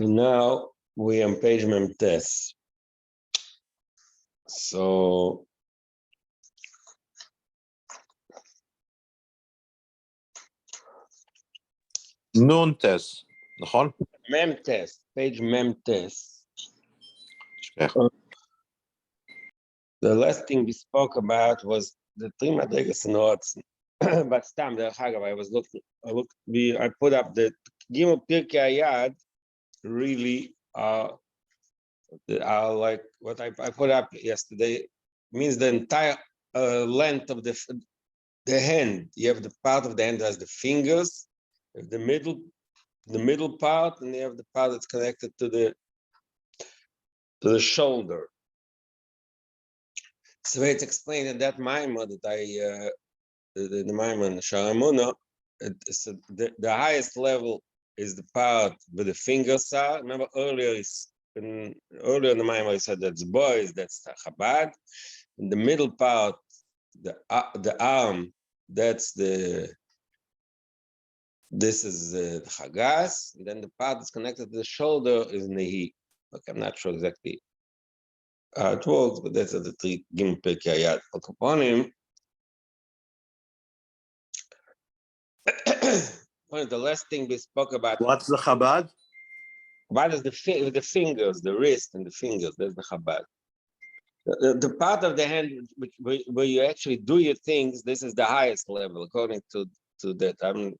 Now we on page Memtes. So נונטס, נכון? Memtes, page Memtes. The last thing we spoke about was the three madrigas notes. But Stam, I put up the Gimel Pirkei Hayad really are like what I put up yesterday, means the entire length of the hand. You have the part of the hand that has the fingers, the middle part, and you have the part that's connected to the shoulder. So it's explained in that Maimon that the Maimon Sharamuna, so the highest level is the part where the fingers are. Remember earlier in the Maimon I said that's boys, that's Chabad. In the middle part, the arm, this is the Chagas, and then the part that's connected to the shoulder is Nehi. Okay, I'm not sure exactly how it works, but that's the three Gimel Pirkei Hayad. Upon him, the last thing we spoke about. What's the Chabad? Chabad is the fingers, the wrist and the fingers. That's the Chabad. The part of the hand where you actually do your things, this is the highest level according to that.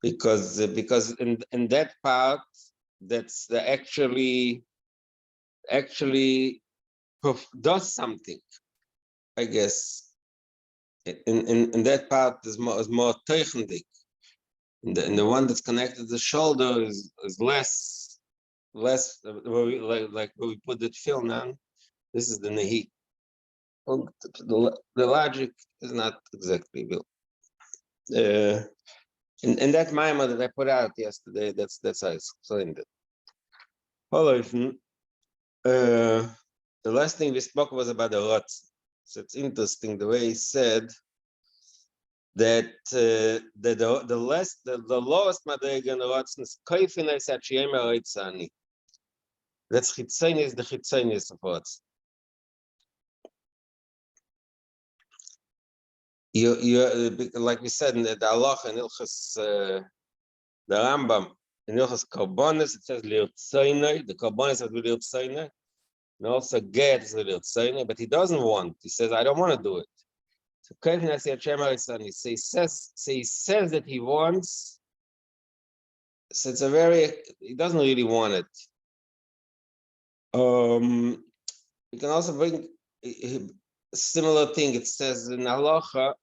Because in that part, that's the actually does something, I guess. In that part is more technic. In the one that's connected to the shoulder is less where we put the film on. This is the Nehi. Well, the logic is not exactly built. In that Maimon that I put out yesterday, that's how I explained it. The last thing we spoke was about the Rotz. So it's interesting the way he said that the lowest madrega in Rotz is koifines at sheyemer reitzani. That's chitzonis, the chitzonis of Rotz. You like we said in the halacha in Ilchas the Rambam in Ilchas Karbonis, it says lirtzoinai. The Karbonis has lirtzoinai, and also get is lirtzoinai, but he doesn't want. He says, I don't want to do it. So he says that he wants. So it's he doesn't really want it. You can also bring a similar thing. It says in halacha,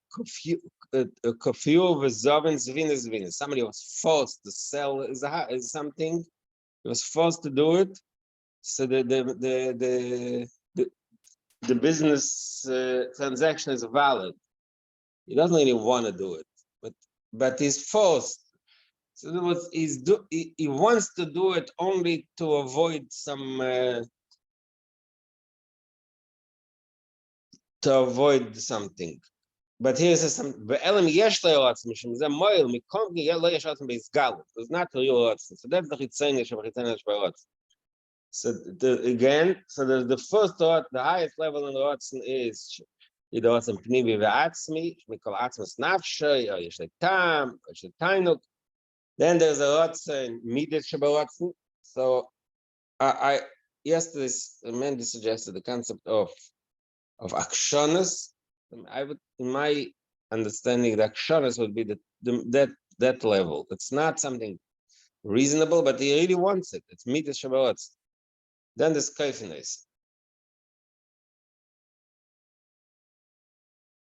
somebody was forced to sell is something. He was forced to do it. So the business transaction is valid. He doesn't really want to do it, but he's forced. So in other words, he wants to do it only to avoid something. But here's some be'elim yesh le'oratz mishum zeh moil mikom ki lo yesh le'oratz be'izgalut. It's not real oratz. So that's the chitzonish be'oratz. So the first thought, the highest level in the oratz is the oratz pnimi ve'atzmi mikol atzmas nafshay or yesh le'tam or yesh le'tainuk. Then there's a oratz midas shebe'oratz. So I yesterday Mandy suggested the concept of akshonas. I would, in my understanding, the akshonas would be that level. It's not something reasonable, but he really wants it. It's midas shebe'oratz. Then there's kaifines.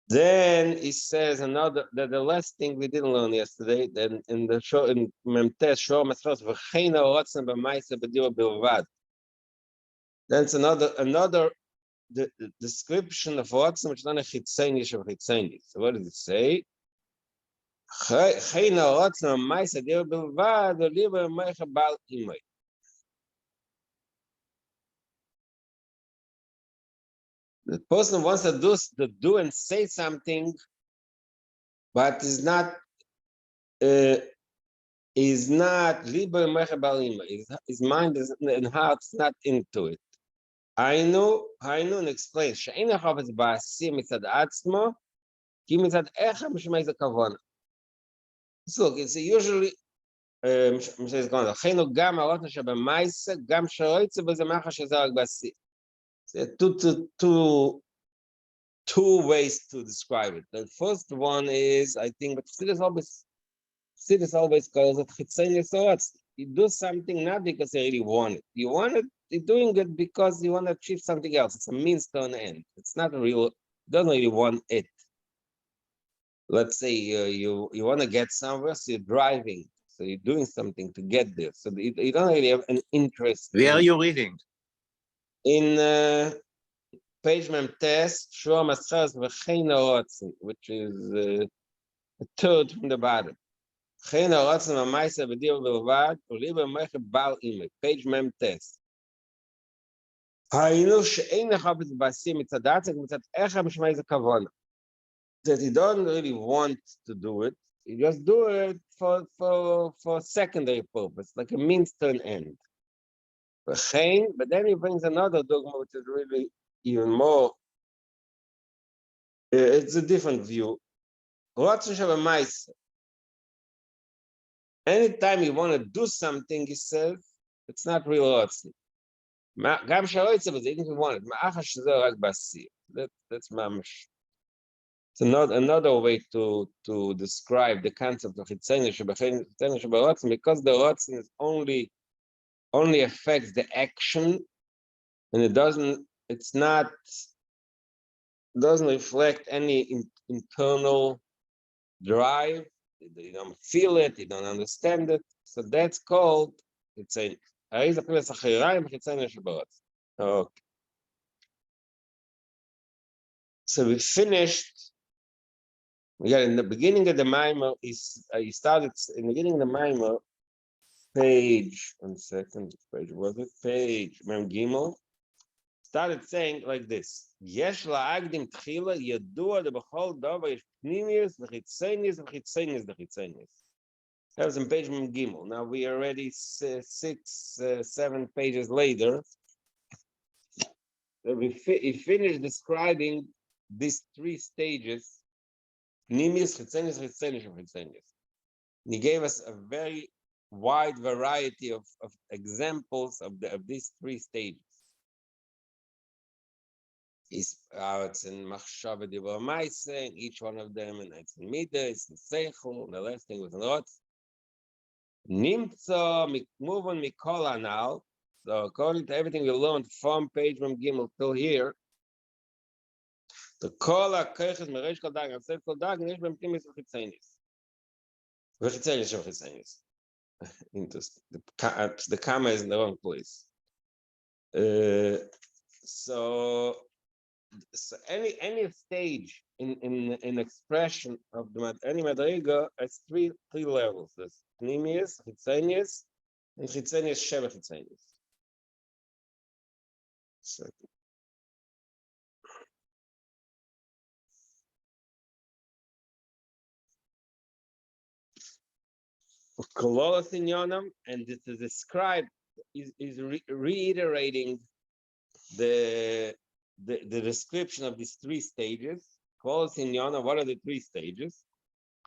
Then he says the last thing we didn't learn yesterday. Then in the show in Memtes show Masros v'cheina rotzen b'maisa b'dira bilvad. Then it's another the description of rotzen which is not a chitzonish of chitzonish. So what does it say? Cheina rotzen b'maisa b'dira bilvad oliva meicha bal imay. The person wants to do and say something, but is is not liber mechabalima. His mind and heart's not into it. Hainu and explains. She'ena chofetz ba'asi mitzad atzmo, ki mitzad echa mishmei ze kavona. So look, it's usually מishmei ze kavona. Chenu gam alotna shebemaisa, gam sheroitze b'ze macha sheze rak ba'asi. Two ways to describe it. The first one is, I think, but Chassidus always calls it chitzonius orats. You do something not because you really want it. You want it, you're doing it because you want to achieve something else. It's a means to an end. It's not a real, you don't really want it. Let's say you want to get somewhere, so you're driving. So you're doing something to get there. So you don't really have an interest. Where are you reading? In page mem test, Shua Maschas V'chein Ha'oratzim, which is a third from the bottom. V'chein Ha'oratzim Ha'maisa B'dir B'lvad, U'liber Meche Bal Ime, page mem test. Ha'inu she'ein nechafetz b'asi mitzad atzek mitzad echa mishmei ze kavona. That you don't really want to do it, you just do it for secondary purpose, like a means to an end. But then he brings another dogma, which is really even more, it's a different view. Anytime you want to do something, he says, it's not real rotzen. Even if you want it, that's mamash. It's another way to describe the concept of chitzonius sheberotzen, because the rotzen is only affects the action, and it doesn't reflect any internal drive. You don't feel it, you don't understand it. So that's called chitzonius. Okay. So we finished. Yeah, in the beginning of the mimer, he started in the beginning of the mimer, page, 1 second, page was it? Page Mem Gimel, started saying like this: Yesh la'agdim tchila yadua debachol davar yesh pnimius v'chitzonius v'chitzonius v'chitzonius. That was in page Mem Gimel. Now we are already 7 pages later. He finished describing these 3 stages. Pnimius, chitzonius, chitzonius, chitzonius. He gave us a very wide variety of examples of these 3 stages. It's in machshava dibur ma'aseh, in each one of them, and it's in midah, it's in seichel, and the last thing was in rotz. Nimtzo move mikol anal. So according to everything we learned from page Mem Gimel till here, the kol ha'koiches mereish kol dag and sef kol dag and yesh b'hem pnimius v'chitzonius. V'chitzonius v'chitzonius. Interesting. The comma is in the wrong place. So any stage in expression of any madriga has 3 levels. There's pnimius, chitzonius, and chitzonius shebechitzonius. Second. And this is described is reiterating the description of these 3 stages. What are the 3 stages?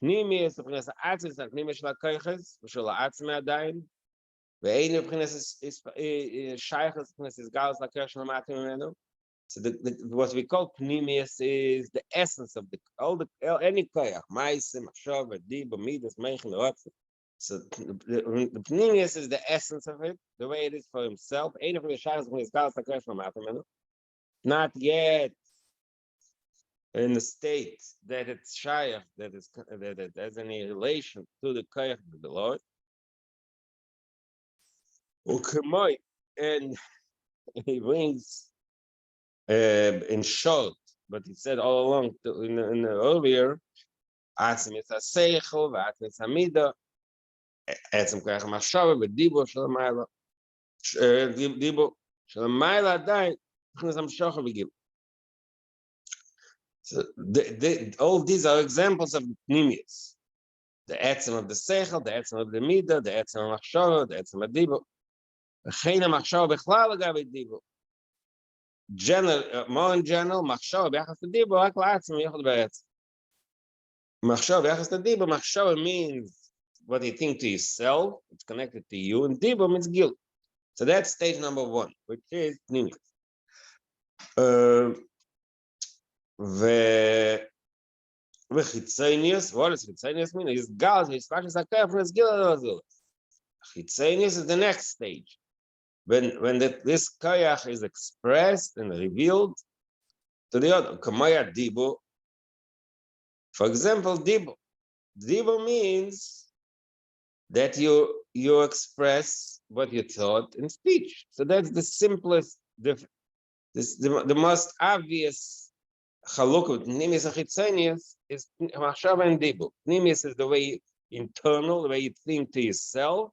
Pnimius b'chinas atzis and pnimius shel ha'koiches v'shel ha'atzmi adayin. Ve'einu b'chinas shaychus b'chinas isgalus l'koich shel ha'matim imenu. So what we call pnimius is the essence of any koich, ma'aseh, machshava, dibur, midas, meichen, rotzen. So the pnimius is the essence of it, the way it is for himself. Not yet in the state that it's shiur, that it has any relation to the koich of the Lord. And he brings in short, but he said all along in the earlier, atzim es haseichel, v'atzim es hamidah. עצם כוח המחשבה בדיבור של המעלה, דיבור של המעלה עדיין נכנס המשוך וגיל. So all these are examples of pnimius. the etzem of the seichel, the etzem of the midah, the etzem of machshava, the etzem of dibur. V'chein machshava b'chlal legabe dibur. More in general, machshava b'yachas to dibur, rak la'atzem yichud b'etzem. Machshava b'yachas to dibur, machshava means what you think to yourself, it's connected to you, and dibur means guilt. So that's stage number 1, which is pnimius. V'chitzonius, what does chitzonius mean? It's gal, it's precious hakar from his gil. Chitzonius is the next stage. When this koyach is expressed and revealed to the other. Kamaya dibu. For example, dibu. Dibu means that you express what you thought in speech. So that's the simplest, the most obvious chaluk with pnimius and chitzonius is machshava and dibu. Pnimius is the way internal, the way you think to yourself.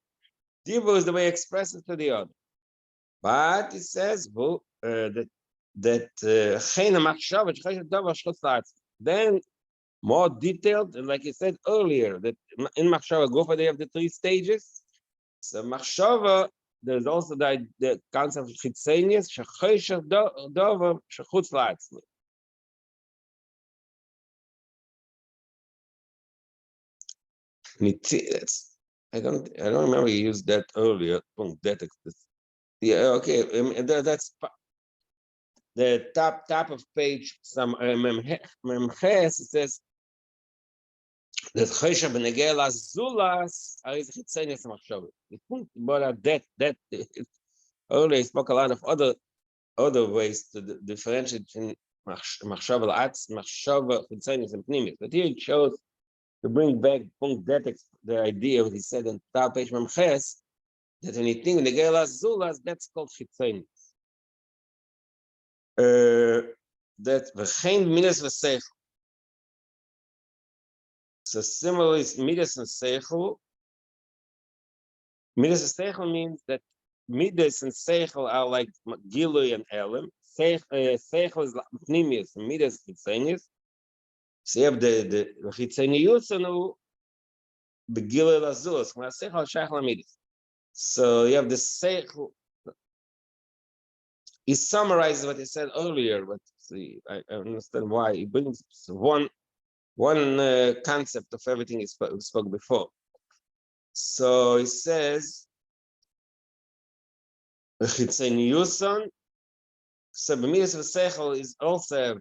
Dibu is the way you express it to the other. But it says that then more detailed, and like you said earlier, that in machshava gufa they have the 3 stages. So machshava, there's also the concept of chitzonius, shechosher dover shechutz la'atzmi. I don't remember you used that earlier. Yeah, okay. That's the top of page. Some memches says that chesha benegel azulas is chitzonius machshava. But that earlier I spoke a lot of other ways to differentiate in machshava la'atz, machshava chitzonius and pnimius. But here it shows to bring back the idea what he said in top page memches. That when you think in the Gelas Zulas, that's called chitzonius. That v'chein midas v'seichel. So similarly, midas and seichel. Midas and seichel means that midas and seichel are like gilui and elam. Seichel is pnimius, and midas chitzonius. So you have the chitzonius and the gilui lazulas. When seichel sheichel midas. So you have the seichel. He summarizes what he said earlier, but see, I understand why he brings one concept of everything he spoke before. So he says, "Chitzoniuson." So the midas of seichel is also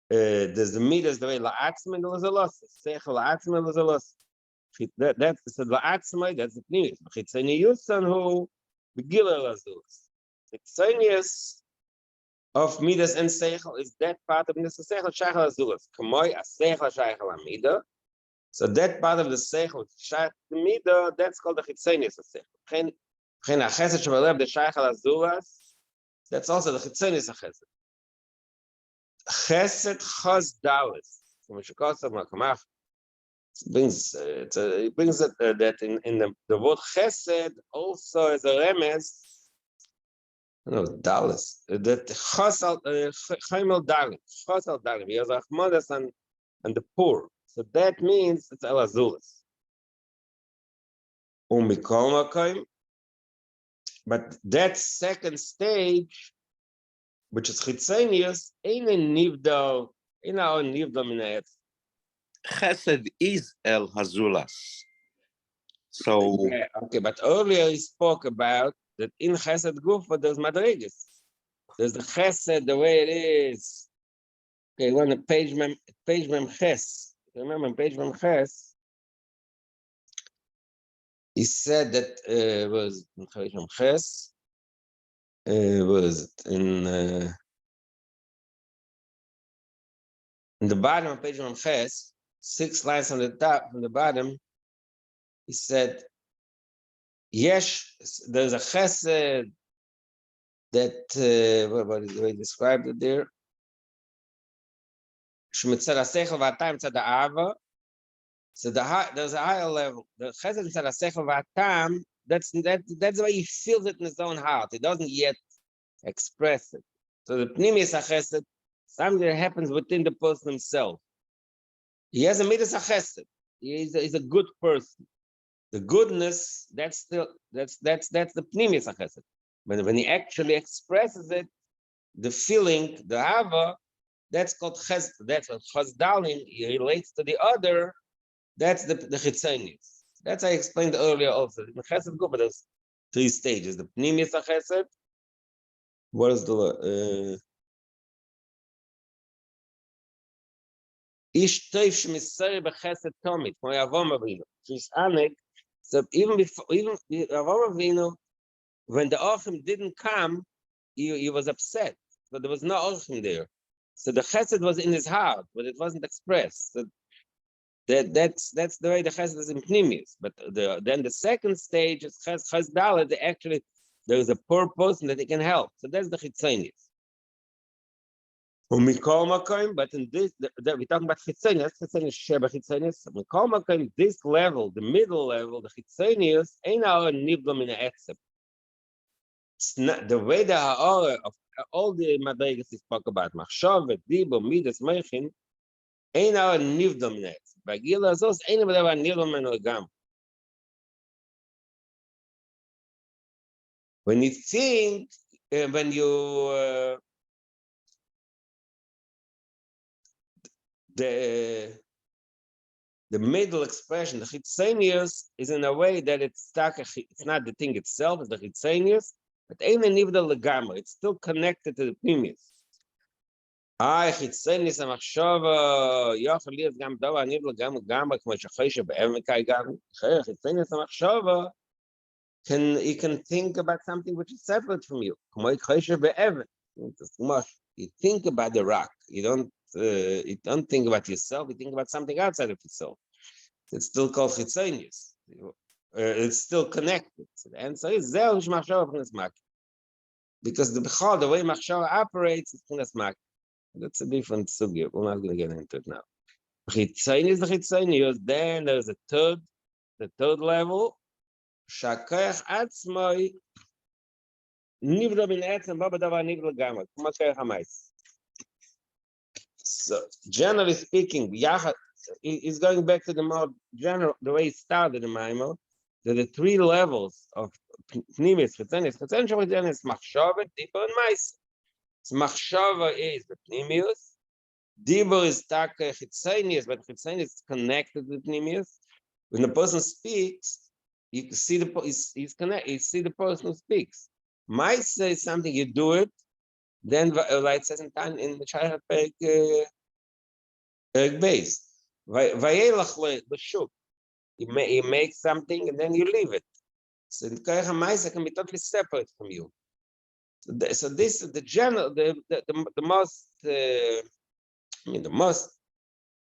there's the midas the way la'atzma and there's a loss. Seichel la'atzma and there's a loss. That's the la'atzma. That's the pnimius. Chitzoniuson who begila lazulus. Chitzonius of midas and seichel is that part of midas and seichel sheichel azulus. Kamoi a seichel sheichel amida. So that part of the seichel sheichel amida, that's called the chitzonius of seichel. Chen a chesed shebalev the sheichel azulas. That's also the chitzonius of chesed. Chesed chos dalis. It brings that in the word chesed also as a remez. No, Dallas. That chosal chaimel dalim, chosal dalim. He has achmadas and the poor. So that means it's el azulas. Umikol makom. But that second stage, which is chitzonius, ain't a nivdal, ain't our nivdal minayet. Chesed is el hazulas. So yeah, okay, but earlier he spoke about that in chesed gufa there's madrigas. There's the chesed the way it is. Okay, on the page mem ches. Remember page mem ches. He said that was in page mem ches. Was it in the bottom of page mem ches, 6 lines on the top, from the bottom. He said, yes, there's a chesed that, what is the way he described it there? So there's a higher level. The chesed mitzad hasechel v'atam, that's the way he feels it in his own heart. He doesn't yet express it. So the pnimius chesed, something that happens within the person himself. He has a midas chesed. He's a good person. The goodness, that's the pnimius chesed. When he actually expresses it, the feeling, the hava, that's called chesed. That's what chesdalim relates to the other. That's the chitzonius. That's I explained earlier also. The chesed go, but there's 3 stages. The pnimius chesed. What is the ish toiv shmisari b'chesed tomit? My Avraham Avinu. She's anek. So even Avraham Avinu, when the Ochim didn't come, he was upset. But there was no Ochim there. So the chesed was in his heart, but it wasn't expressed. So that's the way the chesed is in pnimius. But then the second stage is chesdalet. Actually, there is a poor person that he can help. So that's the chitzonius. But in this, we're talking about chitzonius. Chitzonius sheba chitzonius. This level, the middle level, the chitzonius, ain't our nivdom in the etzem. It's not the way the ha'ara of all the madrigas he spoke about. Machshav, dibur, midas, meichin, ain't our nivdom in the etzem. Bagila azos ain't our nivdom in the gam. When you think, when you the middle expression, the chitzonius, is in a way that it's not the thing itself, it's the chitzonius, but ain't a nivdal legamar. It's still connected to the pnimius. Chitzonius hamachshava yochel lias gam davar nivdal gamar k'mo shachoshe be'emekai gam. Chitzonius hamachshava you can think about something which is separate from you. K'mo shachoshe be'emen. You think about the rock. You don't think about yourself. You think about something outside of yourself. It's still called chitzonius. It's still connected. So the answer is zeh machshava p'nas mak. Because the way machshava operates is p'nas mak. That's a different sugya. We're not going to get into it now. Chitzonius, the chitzonius. Then there's the third level. Shakayach atzmai nivra bin etzem baba davar nivra gamar. K'mo kayach hamayis. So generally speaking, is going back to the more general, the way it started in Maimon. There are 3 levels of pnimius, chitzonius. Chitzonius is machshava, dibur, and ma'aseh. So machshava is the pnimius. Dibur is taka chitzonius, but chitzonius is connected with pnimius. When the person speaks, you see he's connected. You see the person who speaks. Ma'aseh is something you do it. Then, like it says in the Shayrat base, vayelach l'shuk. You make something and then you leave it. So the Koyach HaMaisa can be totally separate from you. So this is the general, the most,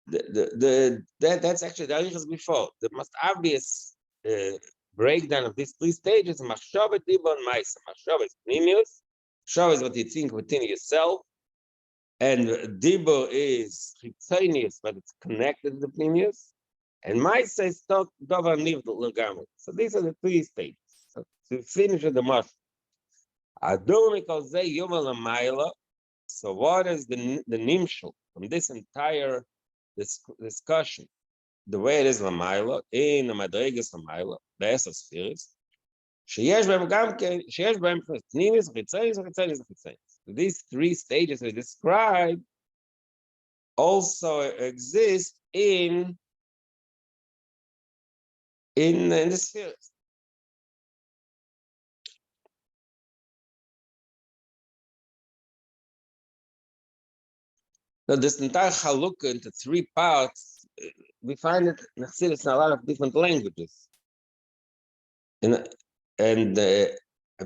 that's actually the arichas before. The most obvious breakdown of these 3 stages: machshava, dibur, and ma'aseh. Machshava is pnimius. Machshava is what you think within yourself, and dibur is chitzonius, but it's connected to the pnimius. And ma'aseh is davar nivdal legamar. So these are the 3 stages. So to finish with the mashal, adon mikol zeh yomer l'mayla. So what is the nimshal from this entire discussion? The way it is l'mayla in the madrigas l'mayla, the Esor Spheres. These 3 stages we describe also exist in the spheres. Now, this entire halukah into 3 parts, we find it in Chassidus in a lot of different languages. And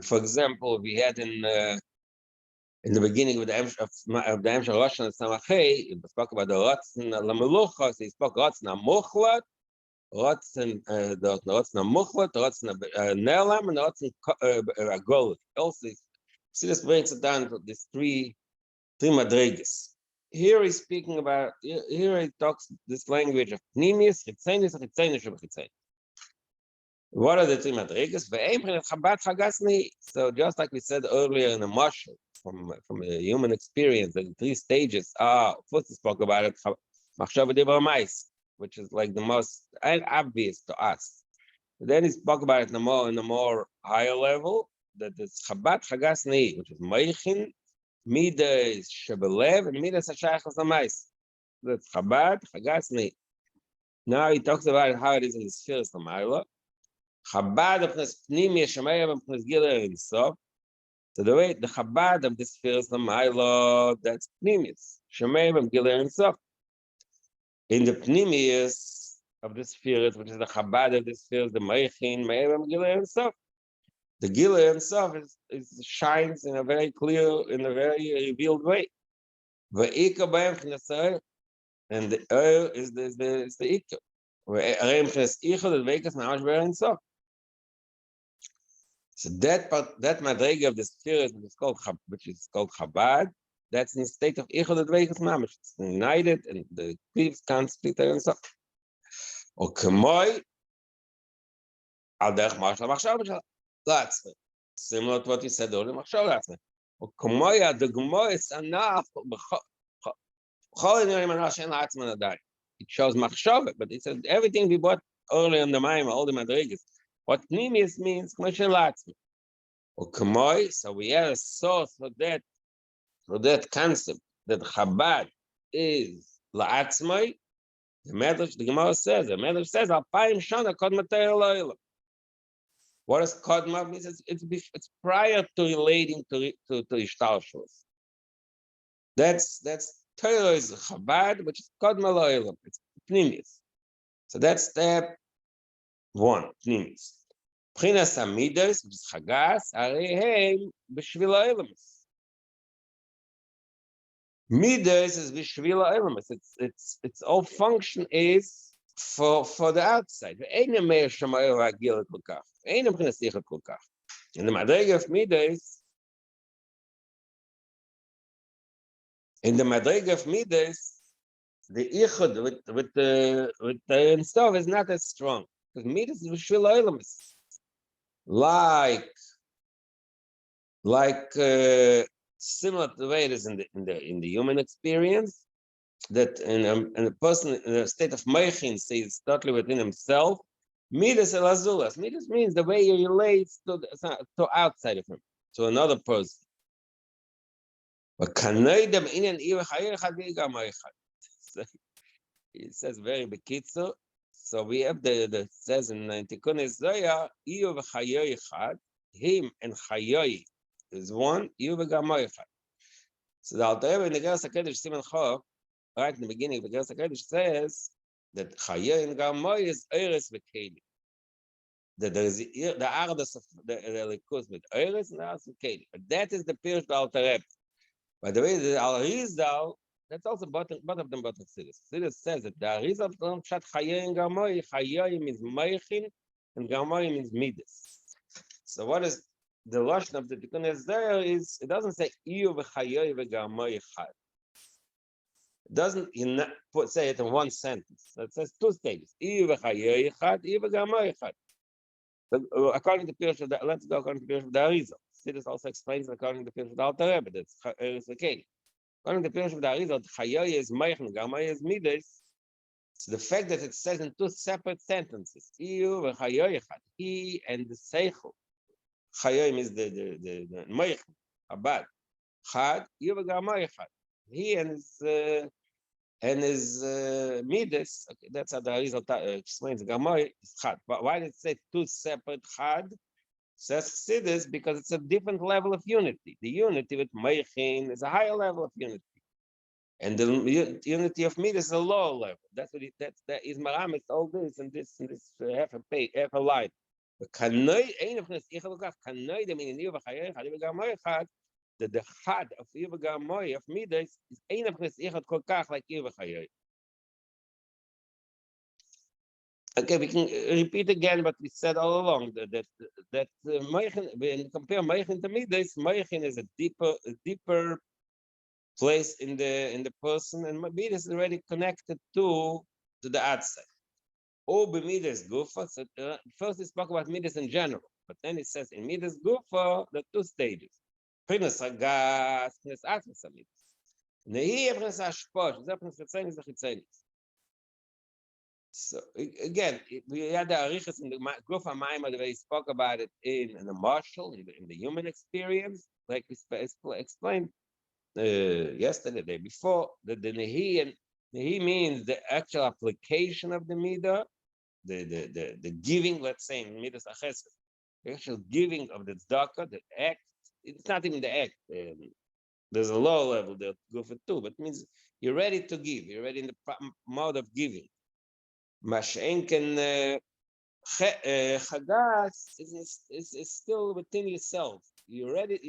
for example, we had in the beginning of the Emshel Rosh Hashanah Samachei, he spoke about the Ratzon Lamelucha. So he spoke Ratzon Muchlat, Ratzon Muchlat, Ratzon Nelam, and Ratzon Agolit. Also, Chassidus breaks it down to these three madrigas. Here he's speaking about. Here he talks this language of Pnimius, Chitzonius, and Chitzonius. What are the 3 madrigas? So just like we said earlier in the mashal, from a human experience, the 3 stages are, first we spoke about it, machshava, dibur, ma'aseh. which is like the most obvious to us. But then he spoke about it in a more higher level, that it's Chabad Chagas Nei, which is Meichin, Midas Shebelev, and Midas Hashayachas Amais. That's Chabad Chagas Nei. Now he talks about how it is in the spheres of Maila. Chabad of the Pnimi Shemayim of the Giler and Sof. So the way the Chabad of the spheres of Maila, that's Pnimis Shemayim of Giler and Sof. In the Pnimius of the spheres, which is the Chabad of the spheres, the Meichin, Mayim of Giler and Sof. The Giler and Sof is shines in a very clear, in a very revealed way. Ve'ika b'hem ch'nesay. And the is the Ikka. So that part, that madrega of the spirit, which is called Chabad, that's in the state of Ichod Adveikas Mamish. It's united, and the cleaves can't split and so. Or Kemoi, Al Derech Mashal Machshav, that's similar to what you said earlier, Machshav, that's it. Or Kemoi, the Gemoi is enough. It shows machshava, but it says everything we bought earlier in the Maim, all the madrigas. What pnimius means, or kamoi. So we have a source for that concept that Chabad is la'atzmai. The Gemara says, Alpayim shana kodma te'eloilam. What does kodma mean? It's prior to relating to ishtalshus. That's Torah is Chabad, which is Kodma Lo'elam. It's Pnimius. So that's step one, Pnimius. Pchinas Amidas, which is Chagas, Arehem, B'Shvil Lo'elamis. Midas is B'Shvil Lo'elamis. Its all function is for the outside. Ve'einem meir shamayel ha'gil kolkach. Ve'einem pchinas yichot kolkach. In the Madrega of Midas, the Ichud with the stuff is not as strong. Because Midas is V'Shvil Oilamis. Like similar to the way it is in the human experience, that in a person in a state of Meichin stays totally within himself. Midas el Azulas. Midas means the way he relates to outside of him, to another person. But it says very bekitzer. So we have the says in Tikkun Zoya, Iyu v'chayoy echad, him and chayoy is one, Iyu v'gamoy echad. So the Alter Rebbe in the Geras HaKadosh Siman Chof, right in the beginning of the Geras HaKadosh, says that chayoy and gamoy is eres v'keli. That there is the ardas of the likus with eres and ardas v'keli. But that is the Pirush of the Alter Rebbe. By the way, the Arizal, that's also both of them both of Siddur. Siddur says that the Arizal don't chat Chayoy and Gamoy. Chayoy means Meichin and Gamoy means Midas. So what is the Lashon of the Tikkun there is, it doesn't say Iyu v'Chayoy v'Gamoy Echad. It doesn't say it in one sentence. It says two stages. Iyu v'Chayoy Echad, Iyu v'Gamoy Echad. According to Pirush of the, let's go according to Pirush of the Arizal. Siddur also explains according to Pirush of the Alter Rebbe, that's Eretz V'Keli. According to Pirush of the Arizal, Chayoy is Meichin, Gamoy is Midas. So the fact that it says in two separate sentences, Iyu v'Chayoy Echad, he and the Seichel. Chayoy means the Meichin, Abad. Chad, Iyu v'Gamoy Echad. He and his Midas. Okay, that's how the Arizal explains Gamoy is Chad. But why did it say two separate Chad? Says Chassidus because it's a different level of unity. The unity with Meichin is a higher level of unity, and the unity of Midas is a lower level. That's what that is Maramis. All this and this half a line. But Kanoi ein of Chnes Ichalukach Kanoi the meaning of Chayei Chadi v'Gamoy Chad. The Chad of Gamoy of Midas is ein of Chnes Ichal Kolkach like Chayei. Okay, we can repeat again what we said all along. That Meichin, when you compare Meichin to Midas, Meichin is a deeper place in the person, and Midas is already connected to the outside. Or Midas Gufa. So first we spoke about Midas in general, but then it says in Midas Gufa the two stages: Prinas Hagas, Prinas Atmas Midas. Nehi Prinas Hashposh. That Prinas Chitzenis the Chitzenis. So again, we had the arichas in the Guf HaMaimah where he spoke about it in the marshal, in the human experience, like we explained yesterday, the day before, that the Nehi means the actual application of the midah, the giving, let's say, in midas achesed, the actual giving of the tzedakah, the act. It's not even the act. There's a lower level that go for two, but it means you're ready to give. You're ready in the mode of giving. Mashenken chagas is still within yourself. You're ready.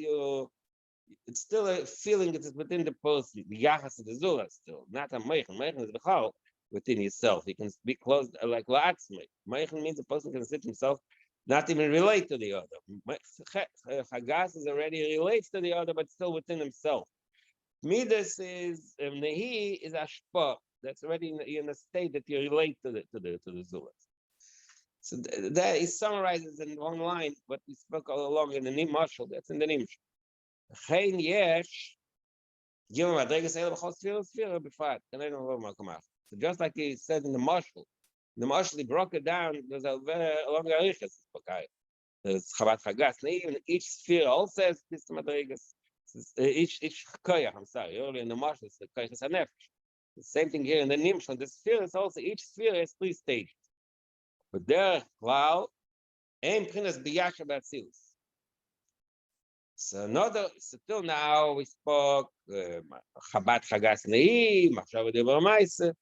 It's still a feeling that is within the person. The yachas of the zura still, not a meichen. Meichen is bechal within yourself. You can be close like la'atzmei. Meichen means a person can sit himself, not even relate to the other. Chagas is already relates to the other, but still within himself. Midas is nehi is ashpa. That's already in a state that you relate to the zuras. So that he summarizes in one line what we spoke all along in the Nim Marshal. That's in the Nim. Chein yesh, given madregas eila b'chol sfira b'frat. And I don't know what come out. So just like he said in the Marshal he broke it down. There's a very long arichas. There's Chabad Chagas. Even each sphere also has this madregas. Each koyach. I'm sorry. Earlier in the Marshal, it's the koyach hanefesh. The same thing here in the Nimshon. The sphere is also each sphere has 3 stages. But there, wow, aim prinas biyasha b'atzilus. So till now we spoke Chabad Chagas Nehi, Machshava Divrei Ma'aseh.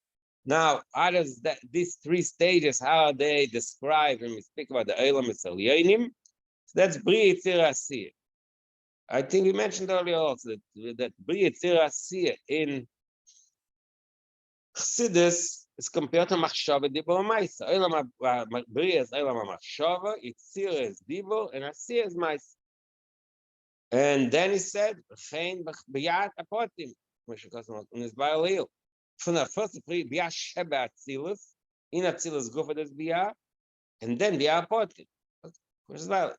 Now, out of these 3 stages, how are they described when we speak about the Eilam Mitzalyonim? So that's Bri Yitzir Asiyah. I think we mentioned earlier also that Bri Yitzir Asiyah in Chassidus is compared to Machshava Divrei Ma'aseh. Eilam Bri is Eilam Machshava, Yitzir is Divrei, and Asiyah is Ma'aseh. And then he said, "Chein b'yat apotim," which is in his Baal. From the first three, b'yat sheba atzilus, in atzilus gufa des b'yat, and then b'yat apotim, which is Baal.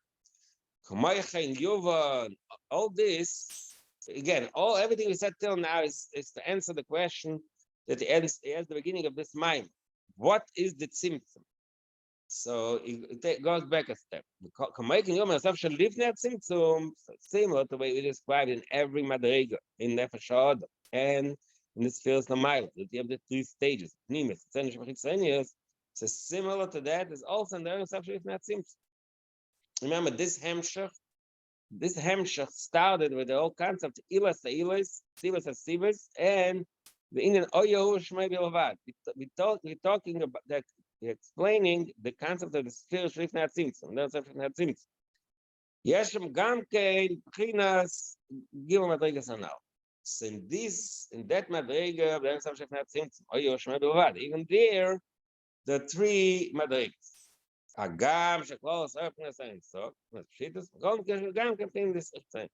Kamaychein yuvan. All this again, everything we said till now is to answer the question that he ends the beginning of this mime. What is the tzimtzum? So it goes back a step. Similar to the way we described in every madrega, in Nefesh Ha'adam, and in this field Lamayla, that you have the 3 stages. So similar to that is also in the Eretz. Remember, this Hemshech started with the whole concept of Ilas Ilas, Sivas Sivas, and the Indian Oyo Shmei Bilavad. We're talking about that. Explaining the concept of the sphere Shrifnei Tzimtzum. That's Shrifnei Tzimtzum. Yeshem Gamkein Prinas Gimel Madregas Anal. So in that Madrega, there's some Shrifnei Tzimtzum. Oyo Shmei Bilvad. Even there, the 3 Madregas. Agam Sheklos Erpnes Ein Sof. Shitas. Gam Kein this thing.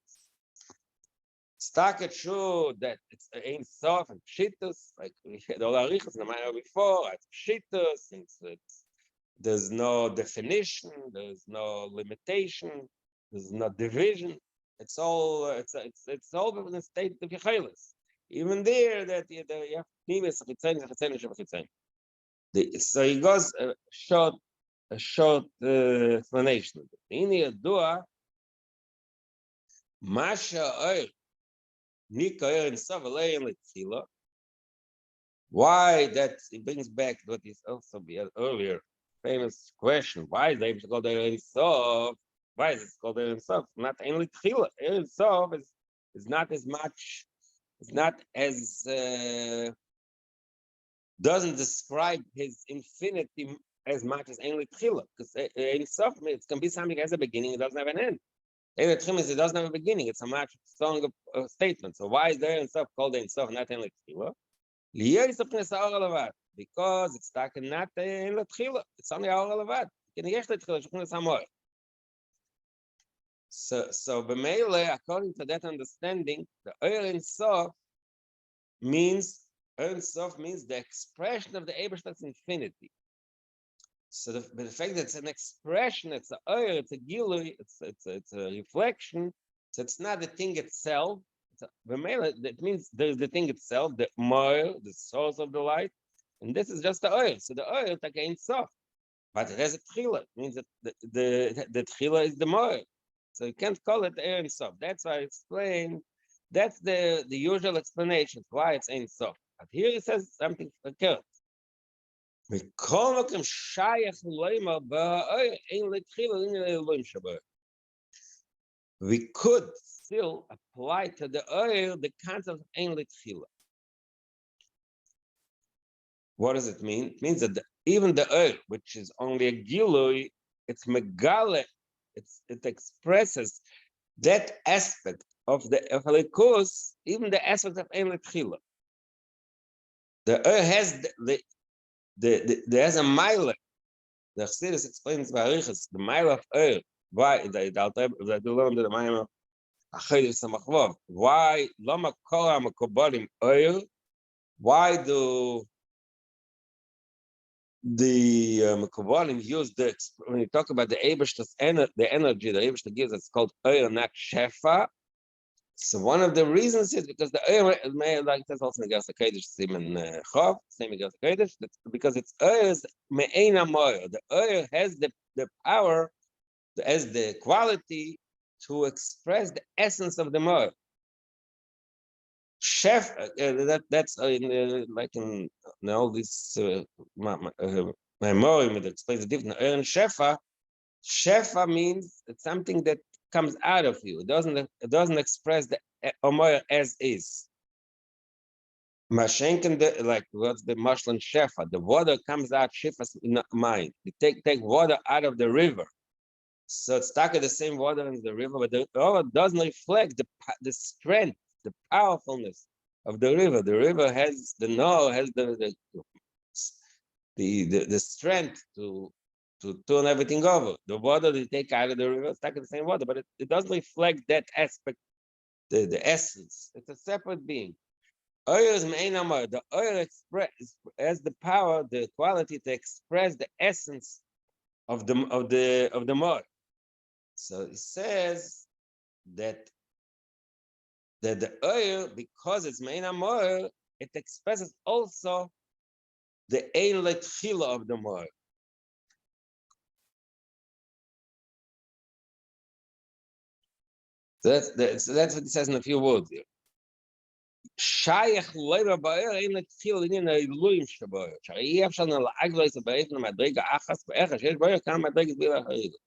Stark it true that it's Ein Sof and Shitas, like we had all our Arichas in the Maya before, it's Shitas, there's no definition, there's no limitation, there's no division. It's all in the state of Yechelis. Even there, that you have Nimis, Chitzeni. So he goes a short explanation of it. In Yadua, Masha Oir, why that it brings back what is also the earlier famous question: why is it called Ein Sof? Why is it called Ein Sof? Not only Tchila. Ein Sof is not as much. It's not as doesn't describe his infinity as much as only Tchila, because Ein Sof it can be something that has a beginning, it doesn't have an end. It doesn't have a beginning. It's a much stronger statement. So why is there Ein Sof called Ein Sof, not Ein L'Tchila? Because it's not Ein L'Tchila. It's only Aor Levad. So b'meile, according to that understanding, the Ein Sof means the expression of the Eibishter's infinity. So the fact that it's an expression, it's a gilui, it's a reflection. So it's not the thing itself. That means there's the thing itself, the moil, the source of the light, And this is just the oil. So the oil is again soft. But it has a tchila. It means that the tchila is the moil. So you can't call it Ein Sof. That's why I explained. That's the usual explanation why it's Ein Sof. But here it says something occurred. We could still apply to the oil the concept of Ein L'Tchila. What does it mean? It means that even the oil, which is only a gilui, it's megale, it expresses that aspect of the Elikus, even the aspect of Ein L'Tchila. The oil has there has a mile. The Chassidus explains Barichas, the mile of oil. Why why lama kora makobalim oil? Why do the Mekubalim use when you talk about the Eibishter's the energy the Eibishter gives, it's called oil, not shefa. So one of the reasons is because the oil, like that's also in the Kodesh, Siman Chov, same in the Kodesh, because it's oil me'ein amoil. The oil has the power, has the quality to express the essence of the moil. Chef, that's like in all these memory that explains the difference. Oil and shefa. Shefa means it's something that comes out of you. It doesn't express the omoyer as is. Mashenken, like what's the mashlan shefa? The water comes out shifas in mind. You take water out of the river, so it's stuck in the same water in the river, but the water doesn't reflect the strength, the powerfulness of the river. The river has the strength to turn everything over. The water they take out of the river, stuck in the same water, but it doesn't reflect that aspect, the essence. It's a separate being. Oil is me'enamar. The oil has the power, the quality to express the essence of the mor. So it says that the oil, because it's me'enamar, it expresses also the ein l'tchila of the mor. So that's what it says in a few words here. Shayach leiber ba'er ein l'tchila in ha'iluyim shaboyer. Shari efshar nala'ag lo yisa ba'efna madrega achas ba'echa shesh boyer kam madrega bila ha'irga.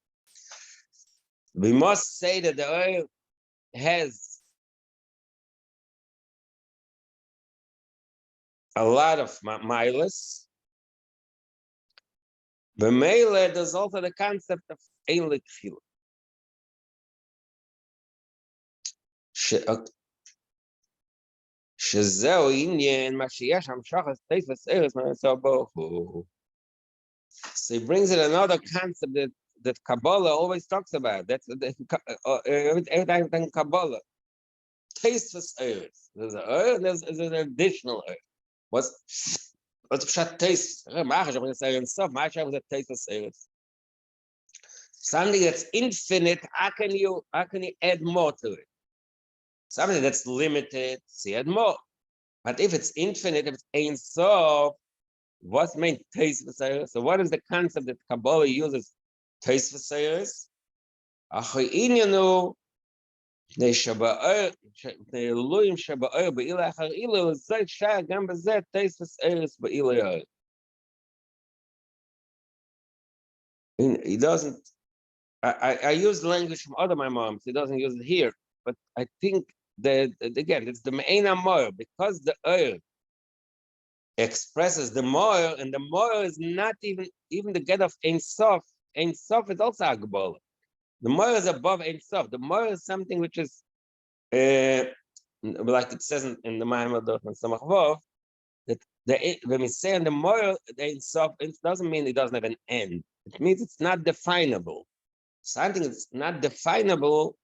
We must say that the oil has a lot of miles. B'meile, there's also the concept of ein l'tchila. שזהו עניין מה שיש המשך תפס ארץ מנסה ברוך הוא. So he brings in another concept that Kabbalah always talks about. That's every time in Kabbalah. Tefes eretz. There's an earth and there's an additional earth. What's pshat tefes? Ma'achash I'm going to say in stuff. Ma'achash was a tefes eretz. Something that's infinite. How can you add more to it? Something that's limited, see add more. But if it's infinite, if it's Ein Sof, what's mean taste for? So what is the concept that Kabbalah uses? Taste for sayers? Achoyinenu neshabaer ne'eluim shabaer be'ila achar ilu zay shah gam bezet taste for sayers be'ila. He doesn't. I use language from other my moms. He doesn't use it here, but I think that again it's the main amor because the oil expresses the moil, and the moil is not even the get of Ein Sof. Ein Sof is also a Kabbalah. The moil is above Ein Sof. The moil is something which is like it says in the Ma'amad and Samach Vov that when we say in the moil the Ein Sof, it doesn't mean it doesn't have an end. It means it's not definable. Something that's not definable,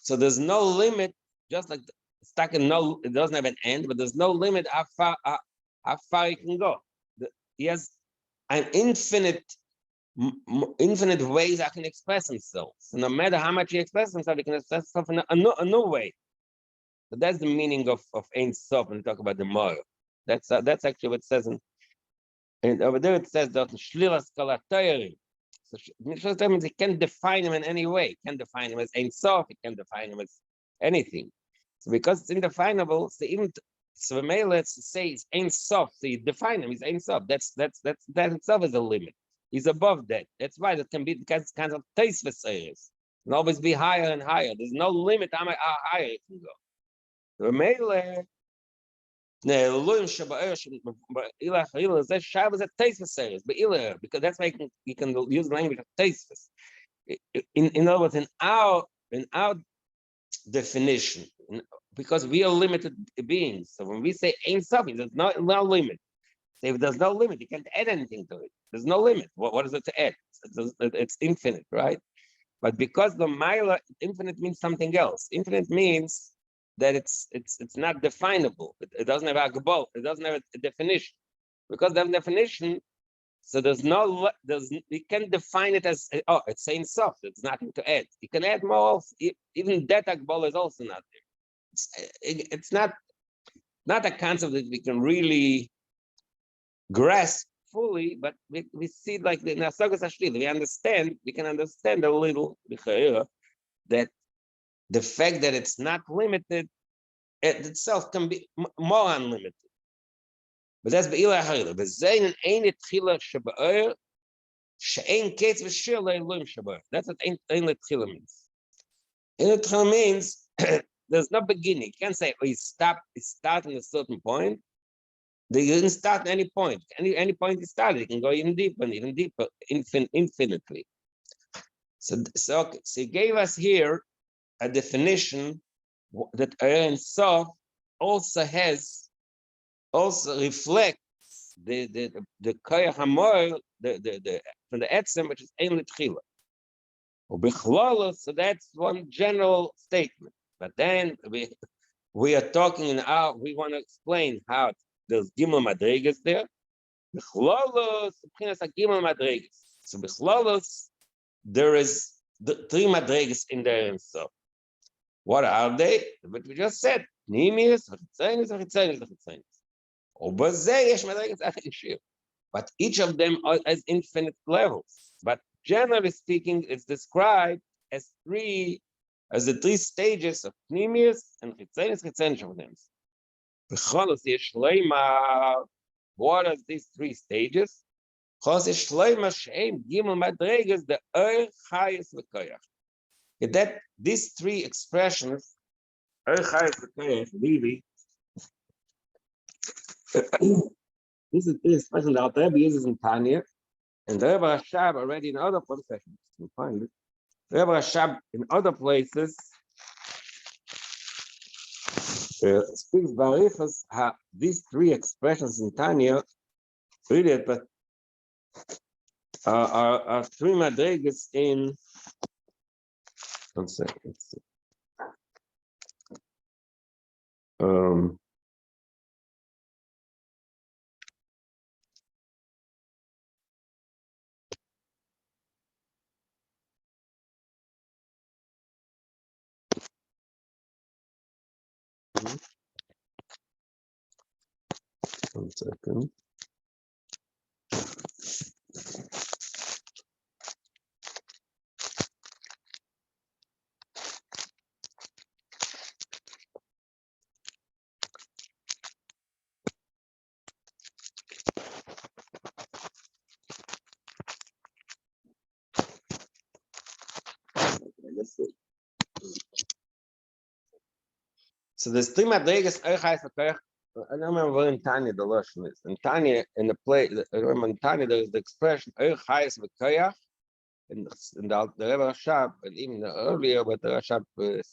so there's no limit. Just like stuck in no, it doesn't have an end, but there's no limit how far it can go. He has an infinite ways I can express himself. So no matter how much he expresses himself, he can express himself in a new way. So that's the meaning of Ein Sof when we talk about the moral. That's actually what it says in And over there it says that Shlilas Kalatayri. So Shlilas means it can't define him in any way. It can't define him as Ein Sof. It can't define him as anything. So because it's indefinable, so even so let's say it's Ein Sof. So you define him. He's Ein Sof. That itself is a limit. He's above that. That's why that can be because kinds of taste for sayers. Can always be higher and higher. There's no limit how higher it can go. The Mele, because that's why you can use language of tasteless. In other words, in our definition, because we are limited beings. So when we say ain't something, there's no limit. So if there's no limit, you can't add anything to it. There's no limit. What is it to add? It's infinite, right? But because the Maila, infinite means something else. Infinite means that it's not definable. It doesn't have a gebol. It doesn't have a definition. Because there's definition, so you can define it as it's saying soft. It's nothing to add. You can add more. Even that gebol is also not there. It's not a concept that we can really grasp fully, but we see like the Nasagas Ashli, we can understand a little that the fact that it's not limited it itself can be more unlimited. But that's Be'ila Harila. But Zayn ain't it Chila Shabair, Shain Kates Vashir Leilum Shabair. That's what ain't it Chila means. Ain't it Chila means there's no beginning. You can't say, oh, it start at a certain point. They didn't start at any point. Any point it started, it can go even deeper, infinitely. So he gave us here a definition that Ein Sof also reflects the Koyach HaMoel, from the Etzem, which is Ein L'Tchila. So that's one general statement. But then we are talking we want to explain how there's Gimel Madrigas there. B'chlolos, Gimel Madrigas. So b'chlolos, there is the three Madrigas in there and so. What are they? What we just said. Nimius, Chitzanis. But each of them has infinite levels. But generally speaking, it's described as the three stages of Nimius and Chitzanis of them. What are these three stages? That these three expressions, really, this is the expression that the Rebbe uses in Tanya, and the Rebbe Rashab already in other places. You can find it. The Rebbe Rashab in other places speaks barichas how these three expressions in Tanya really, but are three madrigas in. One second. Let's see. One second. So there's three madrigas. I don't remember where in Tanya the lesson is. In Tanya, in the play, I remember in Tanya there's the expression Chayes v'Koyach, and the Rebbe Rashab, and even earlier, but the Rashab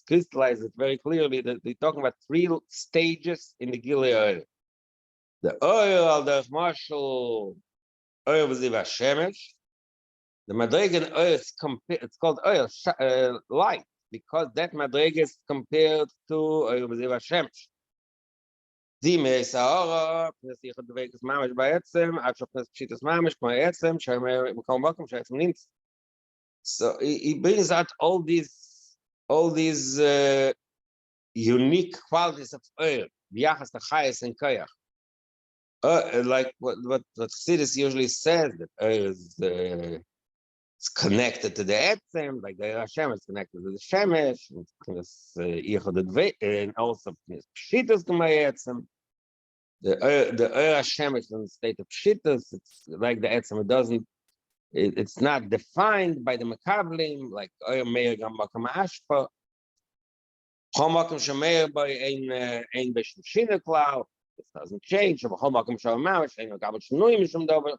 crystallized it very clearly that they're talking about three stages in the Gilei oil. The oil al derech marshal oil v'ziv hashemesh. The madrigan oil is it's called oil light because that madriga is compared to oil v'ziv hashemesh. Zime Saora, Pnesiach Dvekas Mamish by Etzem, Achopnes Chitas Mamish, my Etzem, Shamer Mukambakum, Shatzim Nins. So he brings out all these unique qualities of oil, Biachas the Chayes and Koyach. Like what Chassidus usually says, that is it's connected to the etzem, like the Hashem is connected to the shemesh, and also pshitas to my etzem. The Hashem is in the state of pshitas. It's like the etzem. It doesn't. It's not defined by the makablim, like meir gam makam ashpa. Homakim shemeir by ein b'shishina klau. It doesn't change. Homakim shavamash ein makabel shnuyim mishum dover.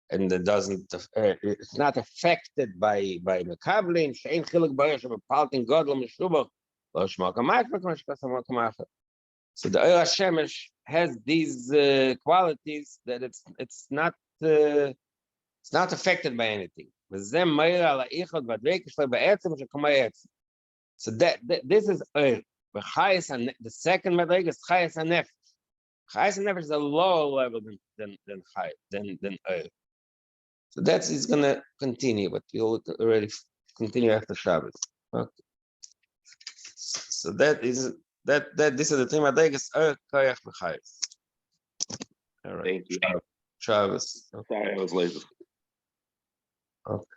And it doesn't. It's not affected by makablim. Shein chiluk b'ayah shebepaltin godel mishubach. Lo shmakam ashpa k'mashkasam makam ashpa. So the Oyer Shemesh has these qualities that it's not affected by anything. So that this is Oyer. The second Madrig is Chayes HaNefesh. Chayes HaNefesh is a lower level than Oyer. So that's it's gonna continue, but we'll already continue after Shabbos. Okay. So that is. That this is the thing. Madrigas Koyach B'Chayes. All right. Thank you. Shabbos. Sorry, I was late. Okay.